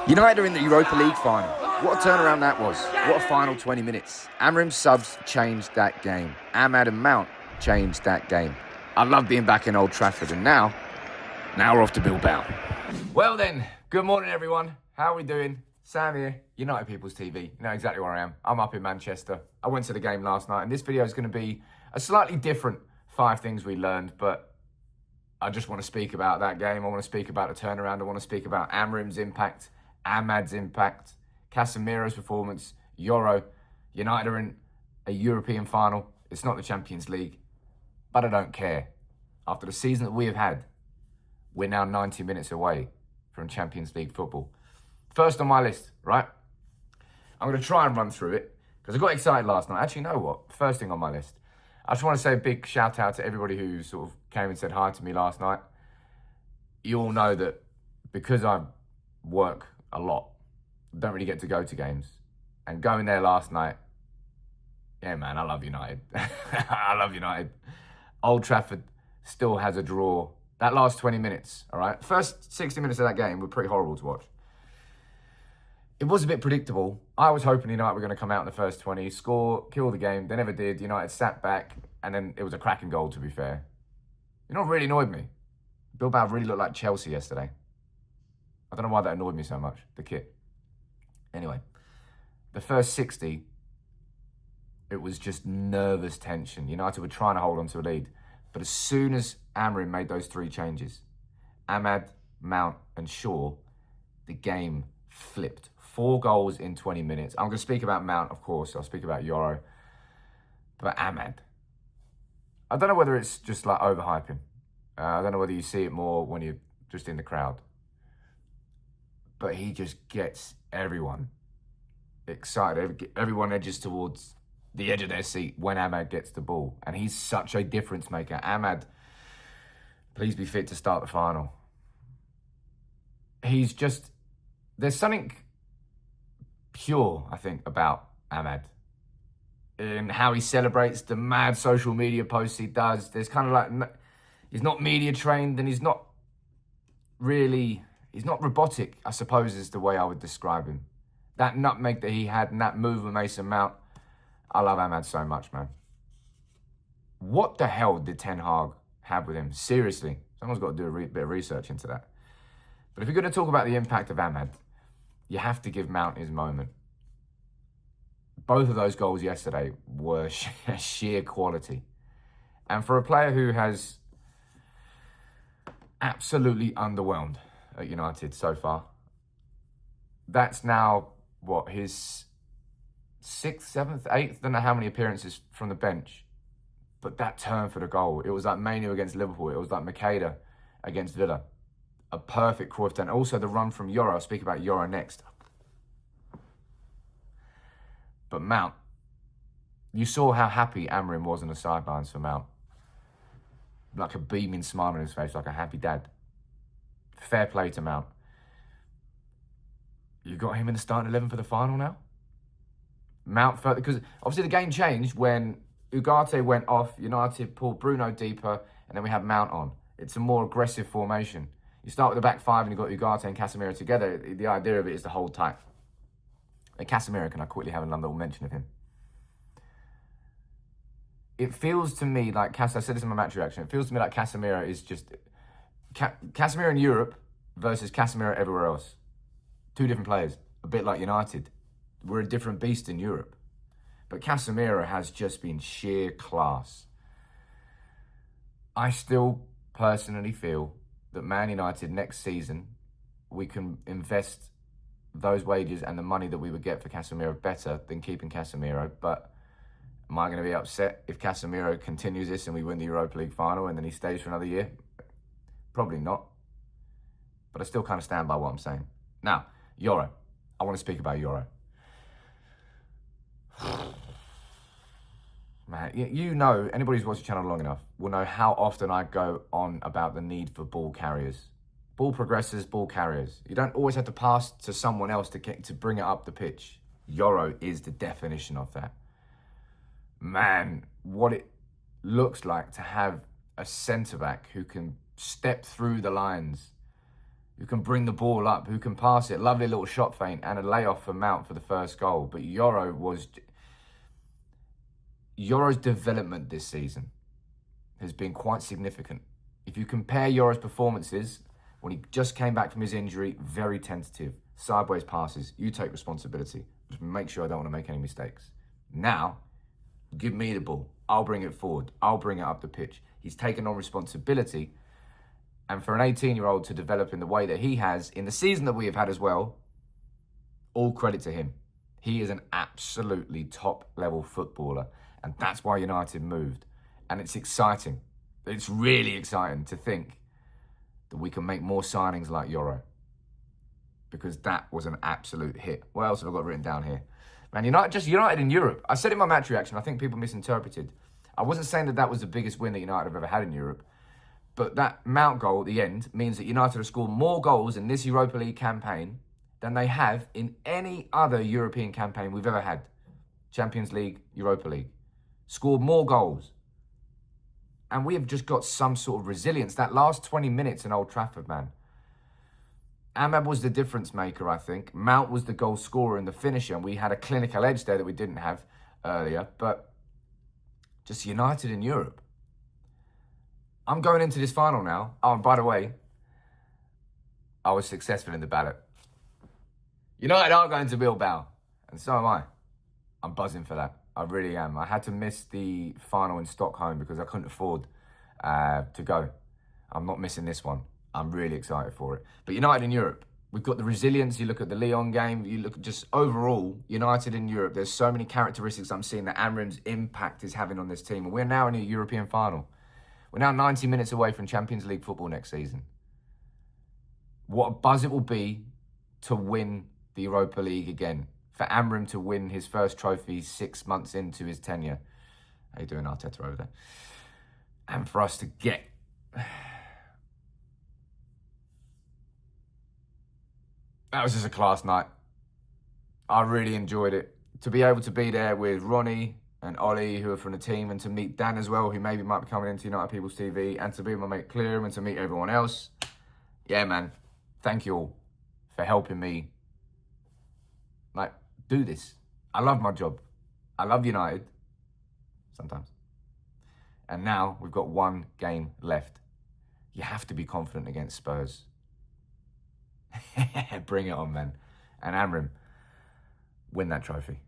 United are in the Europa League final. What a turnaround that was. What a final 20 minutes. Amorim's subs changed that game. Ahmad and Mount changed that game. I love being back in Old Trafford, and now we're off to Bilbao. Well then, good morning everyone. How are we doing? Sam here, United People's TV. You know exactly where I am. I'm up in Manchester. I went to the game last night, and this video is going to be a slightly different 5 things we learned, but I just want to speak about that game. I want to speak about the turnaround. I want to speak about Amorim's impact, Ahmad's impact, Casemiro's performance, Euro. United are in a European final. It's not the Champions League, but I don't care. After the season that we have had, we're now 90 minutes away from Champions League football. First on my list, right? I'm going to try and run through it because I got excited last night. Actually, you know what? First thing on my list. I just want to say a big shout out to everybody who sort of came and said hi to me last night. You all know that because I work a lot, don't really get to go to games. And going there last night, yeah, man, I love United. I love United. Old Trafford still has a draw. That last 20 minutes, all right? First 60 minutes of that game were pretty horrible to watch. It was a bit predictable. I was hoping United were going to come out in the first 20, score, kill the game. They never did. United sat back, and then it was a cracking goal, to be fair. You know what really annoyed me? Bilbao really looked like Chelsea yesterday. I don't know why that annoyed me so much, the kit. Anyway, the first 60, it was just nervous tension. United were trying to hold on to a lead. But as soon as Amorim made those 3 changes, Ahmad, Mount, and Shaw, the game flipped. 4 goals in 20 minutes. I'm going to speak about Mount, of course. I'll speak about Euro. But Ahmad, I don't know whether it's just like overhyping. I don't know whether you see it more when you're just in the crowd. But he just gets everyone excited. Everyone edges towards the edge of their seat when Ahmad gets the ball. And he's such a difference maker. Ahmad, please be fit to start the final. He's just... There's something pure, I think, about Ahmad. In how he celebrates, the mad social media posts he does. There's kind of like... He's not media trained and he's not really... He's not robotic, I suppose, is the way I would describe him. That nutmeg that he had and that move with Mason Mount, I love Ahmad so much, man. What the hell did Ten Hag have with him? Seriously, someone's got to do a bit of research into that. But if you're going to talk about the impact of Ahmad, you have to give Mount his moment. Both of those goals yesterday were sheer quality. And for a player who has absolutely underwhelmed at United so far, that's now, what, his 6th, 7th, 8th, don't know how many appearances from the bench. But that turn for the goal, it was like Manu against Liverpool. It was like Makeda against Villa. A perfect Cruyff turn. Also the run from Euro. I'll speak about Euro next. But Mount, you saw how happy Amorim was on the sidelines for Mount. Like a beaming smile on his face, like a happy dad. Fair play to Mount. You got him in the starting 11 for the final now? Mount, because obviously the game changed when Ugarte went off, United pulled Bruno deeper, and then we had Mount on. It's a more aggressive formation. You start with the back 5 and you've got Ugarte and Casemiro together. The idea of it is to hold tight. And Casemiro, can I quickly have another little mention of him? It feels to me like, I said this in my match reaction, it feels to me like Casemiro is just... Casemiro in Europe versus Casemiro everywhere else. 2 different players, a bit like United. We're a different beast in Europe. But Casemiro has just been sheer class. I still personally feel that Man United next season, we can invest those wages and the money that we would get for Casemiro better than keeping Casemiro. But am I going to be upset if Casemiro continues this and we win the Europa League final and then he stays for another year? Probably not. But I still kind of stand by what I'm saying. Now, Euro. I want to speak about Euro. Man, you know, anybody who's watched the channel long enough will know how often I go on about the need for ball carriers. Ball progressors, ball carriers. You don't always have to pass to someone else to bring it up the pitch. Euro is the definition of that. Man, what it looks like to have a centre-back who can step through the lines who can bring the ball up, who can pass it. Lovely little shot feint and a layoff for Mount for the first goal. But Yoro's development this season has been quite significant. If you compare Yoro's performances, when he just came back from his injury, very tentative, sideways passes, you take responsibility. Just make sure I don't want to make any mistakes. Now, give me the ball. I'll bring it forward. I'll bring it up the pitch. He's taken on responsibility. And for an 18-year-old to develop in the way that he has, in the season that we have had as well, all credit to him. He is an absolutely top-level footballer. And that's why United moved. And it's exciting. It's really exciting to think that we can make more signings like Yoro. Because that was an absolute hit. What else have I got written down here? Man, United in Europe. I said in my match reaction, I think people misinterpreted. I wasn't saying that was the biggest win that United have ever had in Europe. But that Mount goal at the end means that United have scored more goals in this Europa League campaign than they have in any other European campaign we've ever had. Champions League, Europa League. Scored more goals. And we have just got some sort of resilience. That last 20 minutes in Old Trafford, man. Ahmad was the difference maker, I think. Mount was the goal scorer and the finisher. And we had a clinical edge there that we didn't have earlier. But just United in Europe. I'm going into this final now. Oh, and by the way, I was successful in the ballot. United are going to Bilbao. And so am I. I'm buzzing for that. I really am. I had to miss the final in Stockholm because I couldn't afford to go. I'm not missing this one. I'm really excited for it. But United in Europe, we've got the resilience. You look at the Lyon game. You look at just overall, United in Europe. There's so many characteristics I'm seeing that Amorim's impact is having on this team. And we're now in a European final. We're now 90 minutes away from Champions League football next season. What a buzz it will be to win the Europa League again. For Amorim to win his first trophy 6 months into his tenure. How you doing, Arteta, over there? And for us to get... That was just a class night. I really enjoyed it. To be able to be there with Ronnie and Ollie, who are from the team, and to meet Dan as well, who maybe might be coming into United People's TV, and to be with my mate Clear and to meet everyone else. Yeah, man. Thank you all for helping me do this. I love my job. I love United. Sometimes. And now we've got one game left. You have to be confident against Spurs. Bring it on, man. And Amorim, win that trophy.